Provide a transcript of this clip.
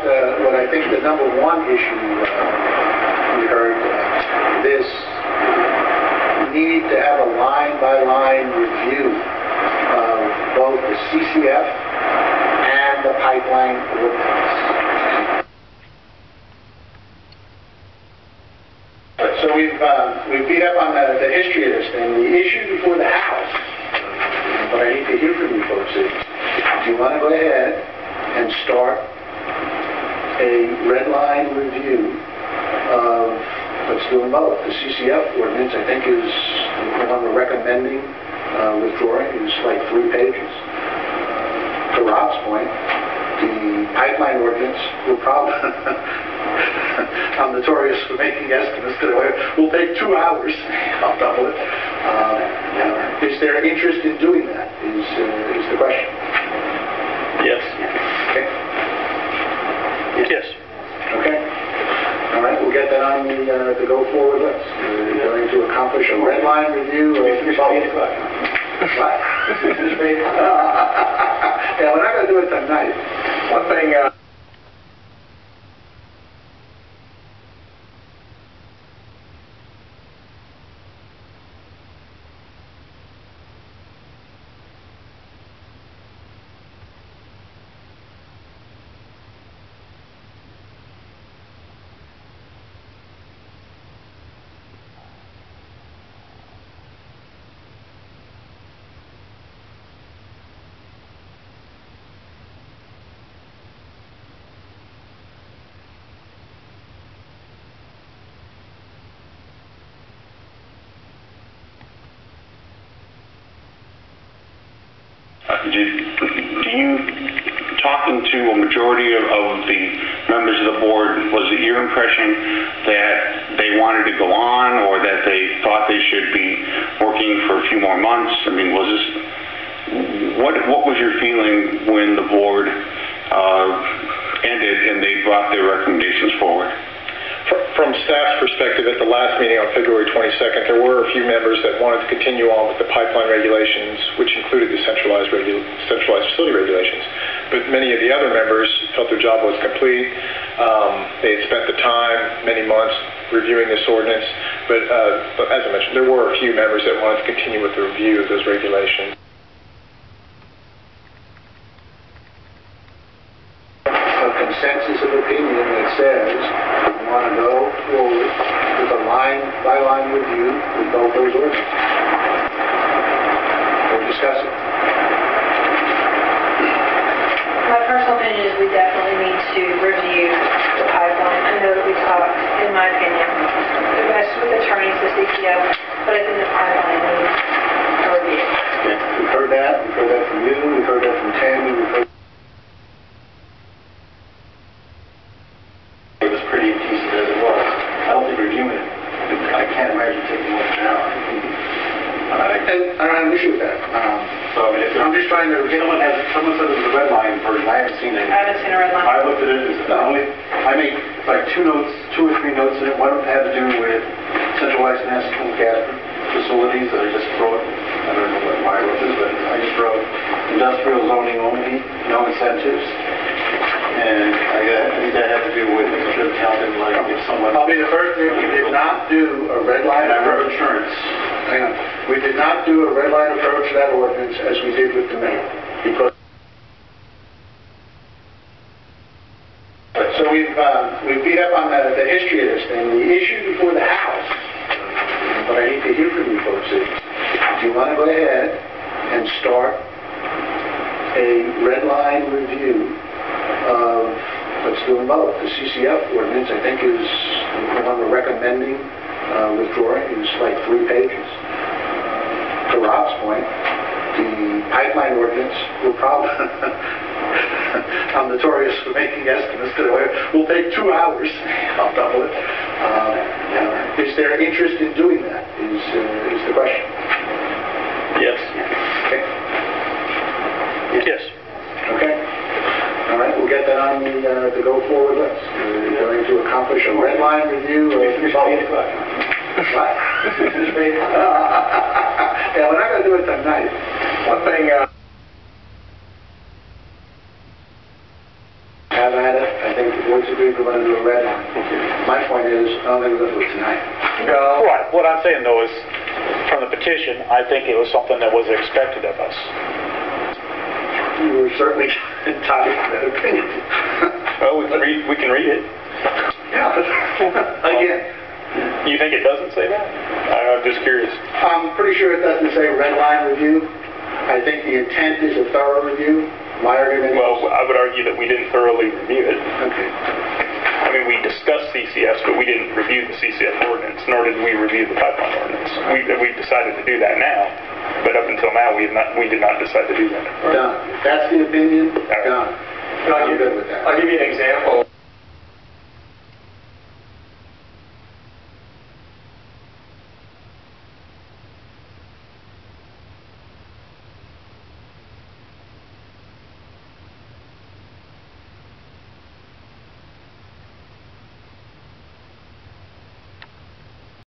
about what I think the number one issue we heard, this need to have a line-by-line review of both the CCF and the pipeline ordinance. So we've beat up on the history of this thing. The issue before the House, what I need to hear from you folks is, do you want to go ahead and start a red line review of, let's do them both. The CCF ordinance, I think, is the one we're recommending withdrawing, is like 3 pages. To Rob's point, the pipeline ordinance will probably, I'm notorious for making estimates today, will take 2 hours. I'll double it. Is there interest in doing that, is the question. Yes. Okay. Yes. Okay. All right, we'll get that on the go-forward list. We're going to accomplish a red line review of... We finish by 8 o'clock. What? We finish by 8 o'clock. Yeah, we're not going to do it tonight. One thing... Talking to a majority of the members of the board, was it your impression that they wanted to go on, or that they thought they should be working for a few more months? I mean, was this, what was your feeling when the board ended and they brought their recommendations forward? From staff's perspective, at the last meeting on February 22nd, there were a few members that wanted to continue on with the pipeline regulations, which included the centralized facility regulations. But many of the other members felt their job was complete. They had spent the time, many months, reviewing this ordinance. But as I mentioned, there were a few members that wanted to continue with the review of those regulations. A consensus of opinion that says we want to go forward with a line-by-line review with both those ordinances. We'll discuss it. My personal opinion is we definitely need to review the pipeline. I know that we talked, in my opinion, the best with attorneys, the CCO, but I think the pipeline needs a review. Yeah, we've heard that. We've heard that from you. We've heard that from Tammy. We've heard It was pretty decent as it was. I don't think reviewing it, I can't imagine taking more than an hour. I don't have an issue with that. So, I mean, if I'm just trying to... someone said it was a red line version. I haven't seen it. I haven't seen a red line. I looked at it. I make like 2 or 3 notes in it. One of them had to do with centralized national gas facilities that I just wrote. I don't know why I wrote this, but I just wrote industrial zoning only, no incentives. And I think that had to do with the counting, like if someone... I'll be the first to we did not do a red line And I wrote approach. insurance. Hang on. We did not do a red line approach to that ordinance as we did with the mayor. Because so we've beat up on the history of this thing. The issue before the House, what I need to hear from you folks is, do you want to go ahead and start a red line review of, let's do them both. The CCF ordinance, I think, is the one we're recommending withdrawing, is like 3 pages. To Rob's point, the pipeline ordinance will probably, I'm notorious for making estimates today, will take 2 hours. I'll double it. Is there interest in doing that, is the question. Yes. Okay. Yes. Okay. All right, we'll get that on the go-forward list. We're going to accomplish a red line review of... We finish by 8 o'clock. What? We finish by 8 o'clock. Yeah, we're not going to do it tonight. One thing... Have at it. I think believe we want to do a red line. My point is, I don't think we're going to do it tonight. No. Right. What I'm saying, though, is from the petition, I think it was something that was expected of us. You were certainly entitled to that opinion. Well, we can read it. Yeah. Again, You think it doesn't say that? I'm just curious. I'm pretty sure it doesn't say red line review. I think the intent is a thorough review. My argument is... Well, I would argue that we didn't thoroughly review it. Okay. I mean, we discussed CCS, but we didn't review the CCS ordinance, nor did we review the pipeline ordinance. We've decided to do that now, but up until now, we did not decide to do that. Done. If that's the opinion, right. done. I'm good with that. I'll give you an example.